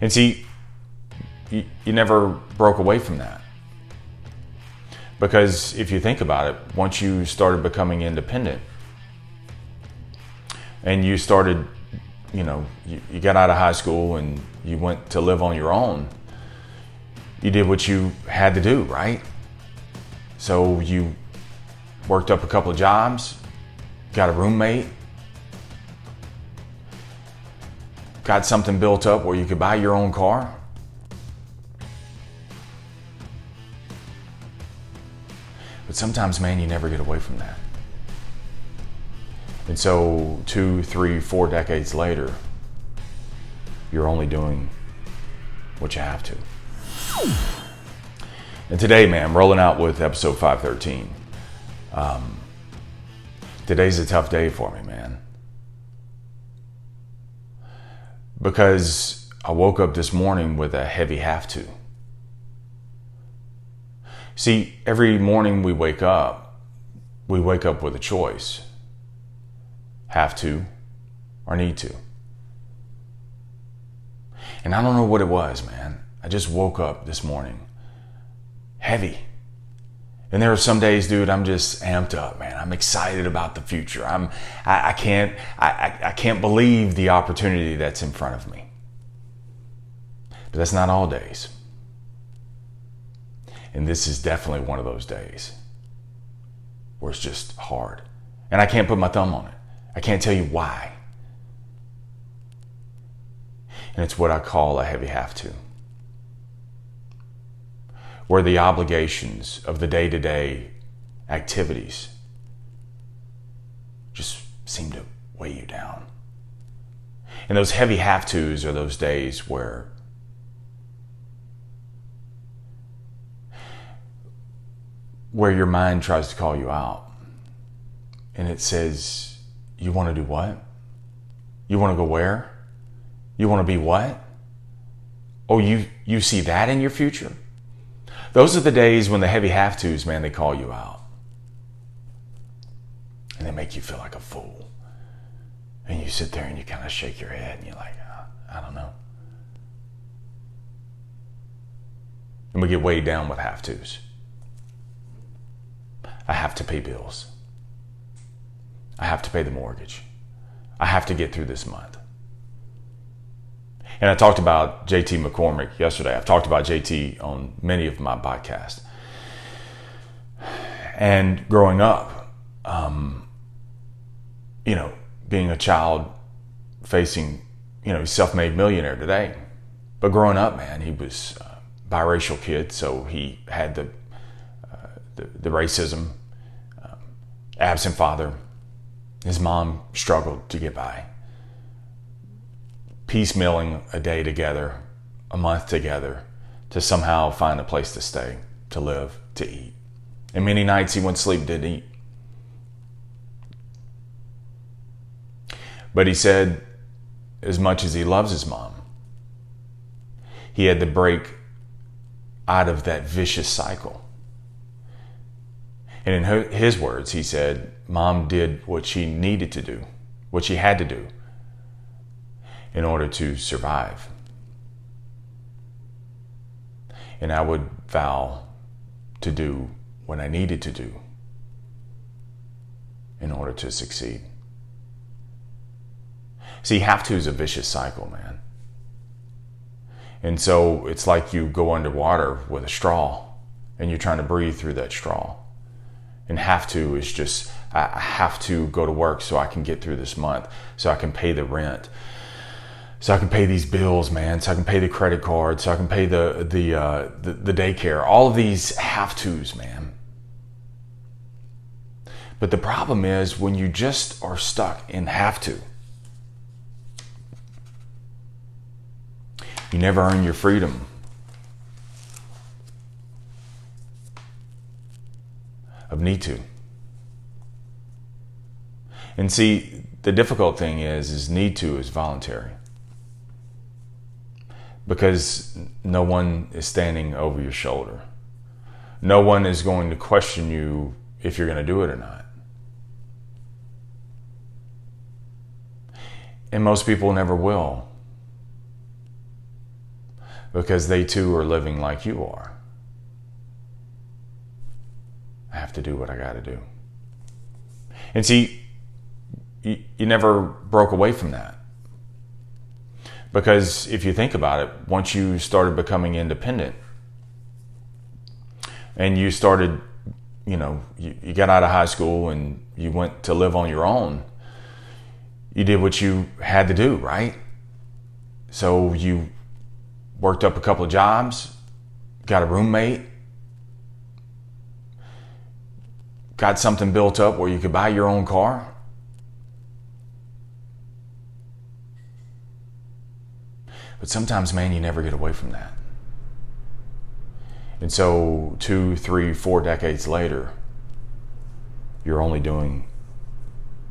And see, you never broke away from that. Because if you think about it, once you started becoming independent and you started, you got out of high school and you went to live on your own, you did what you had to do, right? So you worked up a couple of jobs, got a roommate, got something built up where you could buy your own car. But sometimes, man, you never get away from that. And so 2, 3, 4 decades later, you're only doing what you have to. And today, man, I'm rolling out with episode 513. Today's a tough day for me, man. Because I woke up this morning with a heavy have to. See, every morning we wake up with a choice. Have to or need to. And I don't know what it was, man. I just woke up this morning heavy. And there are some days, dude, I'm just amped up, man. I'm excited about the future. I can't believe the opportunity that's in front of me. But that's not all days. And this is definitely one of those days where it's just hard. And I can't put my thumb on it. I can't tell you why. And it's what I call a heavy have to. Where the obligations of the day-to-day activities just seem to weigh you down. And those heavy have tos are those days where your mind tries to call you out. And it says, you want to do what? You want to go where? You want to be what? Oh, you see that in your future? Those are the days when the heavy have tos, man, they call you out. And they make you feel like a fool. And you sit there and you kind of shake your head and you're like, I don't know. And we get weighed down with have tos. I have to pay bills. I have to pay the mortgage. I have to get through this month. And I talked about JT McCormick yesterday. I've talked about JT on many of my podcasts. And growing up, being a child facing, he's a self-made millionaire today. But growing up, man, he was a biracial kid, so he had the racism, absent father. His mom struggled to get by. Piecemealing a day together, a month together, to somehow find a place to stay, to live, to eat. And many nights he went to sleep, didn't eat. But he said, as much as he loves his mom, he had to break out of that vicious cycle. And in his words, he said, Mom did what she needed to do, what she had to do in order to survive. And I would vow to do what I needed to do in order to succeed. See, have to is a vicious cycle, man. And so it's like you go underwater with a straw and you're trying to breathe through that straw. And have to is just, I have to go to work so I can get through this month, so I can pay the rent, so I can pay these bills, man, so I can pay the credit card, so I can pay the daycare. All of these have tos, man. But the problem is when you just are stuck in have to, you never earn your freedom. Of need to. And see, the difficult thing is need to is voluntary. Because no one is standing over your shoulder. No one is going to question you if you're going to do it or not. And most people never will. because they too are living like you are. I have to do what I got to do. And see, you never broke away from that. Because if you think about it, once you started becoming independent and you started, you got out of high school and you went to live on your own, you did what you had to do, right? So you worked up a couple of jobs, got a roommate, got something built up where you could buy your own car. But sometimes, man, you never get away from that. And so 2, 3, 4 decades later, you're only doing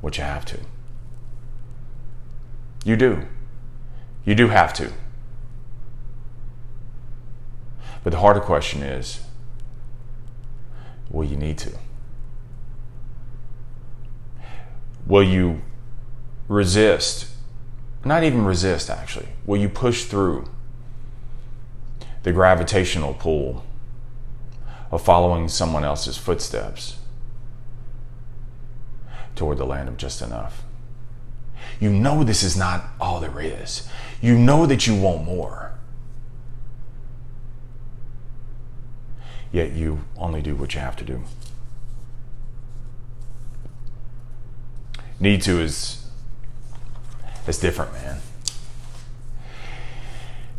what you have to. You do. You do have to. But the harder question is, will you need to? Will you resist? Not even resist, actually. Will you push through the gravitational pull of following someone else's footsteps toward the land of just enough? You know this is not all there is. You know that you want more. Yet you only do what you have to do. Need to is different, man.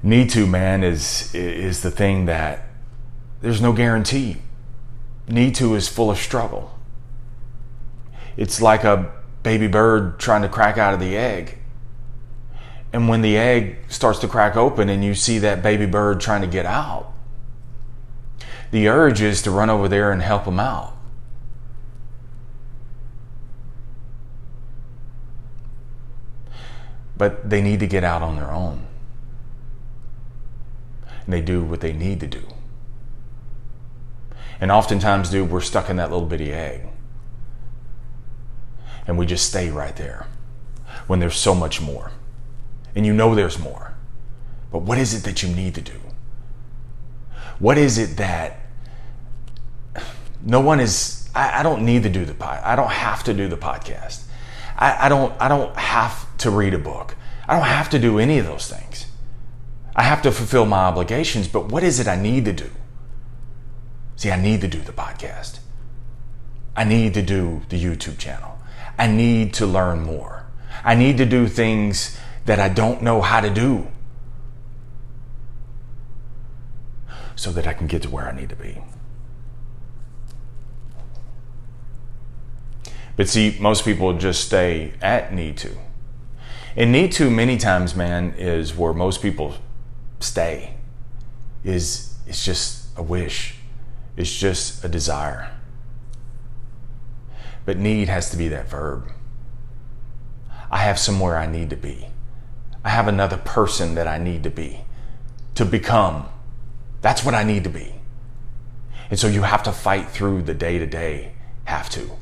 Need to, man, is the thing that there's no guarantee. Need to is full of struggle. It's like a baby bird trying to crack out of the egg. And when the egg starts to crack open and you see that baby bird trying to get out, the urge is to run over there and help him out. But they need to get out on their own. And they do what they need to do. And oftentimes, dude, we're stuck in that little bitty egg. And we just stay right there when there's so much more. And you know there's more. But what is it that you need to do? What is it that no one is, I don't need to do the podcast. I don't have to do the podcast. I don't have to read a book. I don't have to do any of those things. I have to fulfill my obligations, but what is it I need to do? See, I need to do the podcast. I need to do the YouTube channel. I need to learn more. I need to do things that I don't know how to do so that I can get to where I need to be. But see, most people just stay at need to. And need to many times, man, is where most people stay. It's just a wish. It's just a desire. But need has to be that verb. I have somewhere I need to be. I have another person that I need to be, to become. That's what I need to be. And so you have to fight through the day-to-day, have to.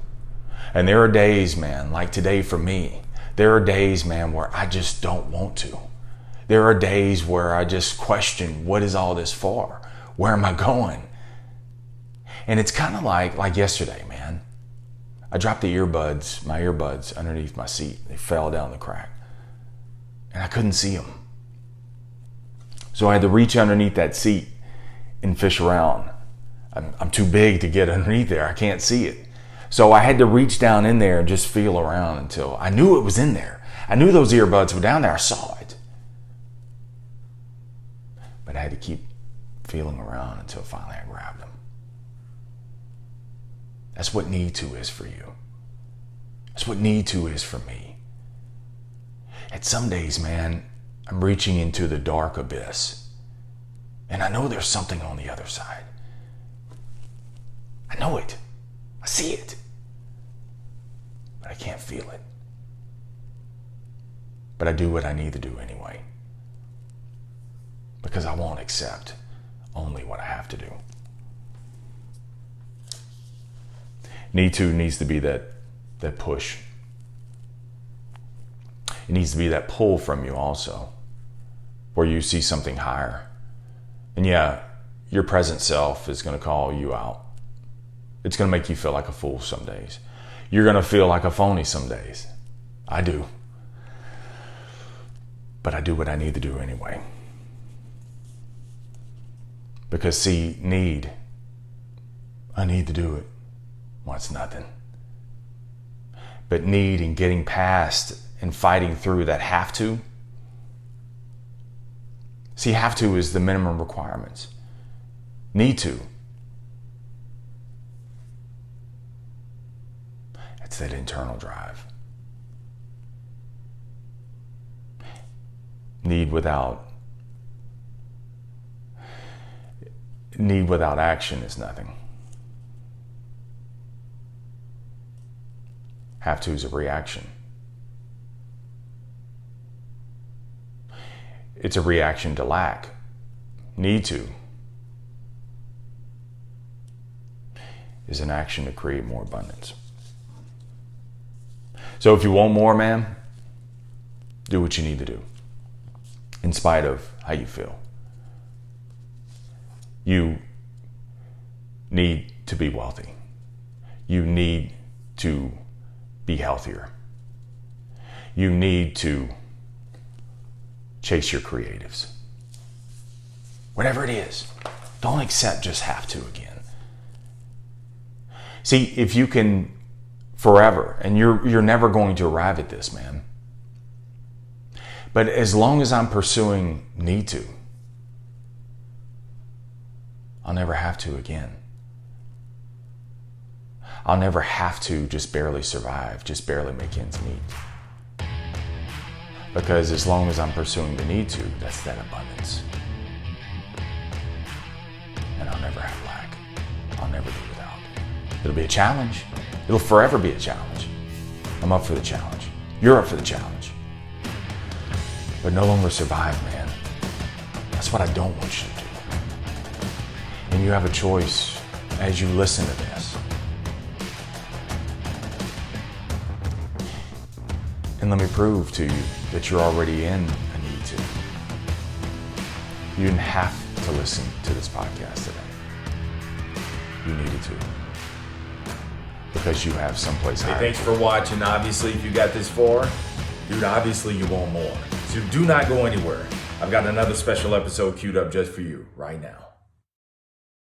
And there are days, man, like today for me, there are days, man, where I just don't want to. There are days where I just question, what is all this for? Where am I going? And it's kind of like yesterday, man. I dropped my earbuds underneath my seat. They fell down the crack. And I couldn't see them. So I had to reach underneath that seat and fish around. I'm too big to get underneath there. I can't see it. So I had to reach down in there and just feel around until I knew it was in there. I knew those earbuds were down there. I saw it. But I had to keep feeling around until finally I grabbed them. That's what need to is for you. That's what need to is for me. And some days, man, I'm reaching into the dark abyss. And I know there's something on the other side. I know it. I see it. But I can't feel it. But I do what I need to do anyway. Because I won't accept only what I have to do. Need to needs to be that push. It needs to be that pull from you also, where you see something higher And yeah, your present self is going to call you out. It's going to make you feel like a fool some days. You're going to feel like a phony some days. I do. But I do what I need to do anyway. Because see, I need to do it. Wants nothing. But need and getting past and fighting through that have to. See, have to is the minimum requirements. Need to. It's that internal drive. Need without action is nothing. Have to is a reaction. It's a reaction to lack. Need to is an action to create more abundance. So if you want more, man, do what you need to do. In spite of how you feel. You need to be wealthy. You need to be healthier. You need to chase your creatives. Whatever it is, don't accept just have to again. See, if you can forever, and you're never going to arrive at this, man. But as long as I'm pursuing need to, I'll never have to again. I'll never have to just barely survive, just barely make ends meet. Because as long as I'm pursuing the need to, that's that abundance. And I'll never have lack. I'll never do without. It'll be a challenge. It'll forever be a challenge. I'm up for the challenge. You're up for the challenge. But no longer survive, man. That's what I don't want you to do. And you have a choice as you listen to this. And let me prove to you that you're already in a need to. You didn't have to listen to this podcast today. You needed to. Because you have someplace higher. Hey, thanks for watching. Obviously, if you got this far, dude, obviously you want more. So do not go anywhere. I've got another special episode queued up just for you right now.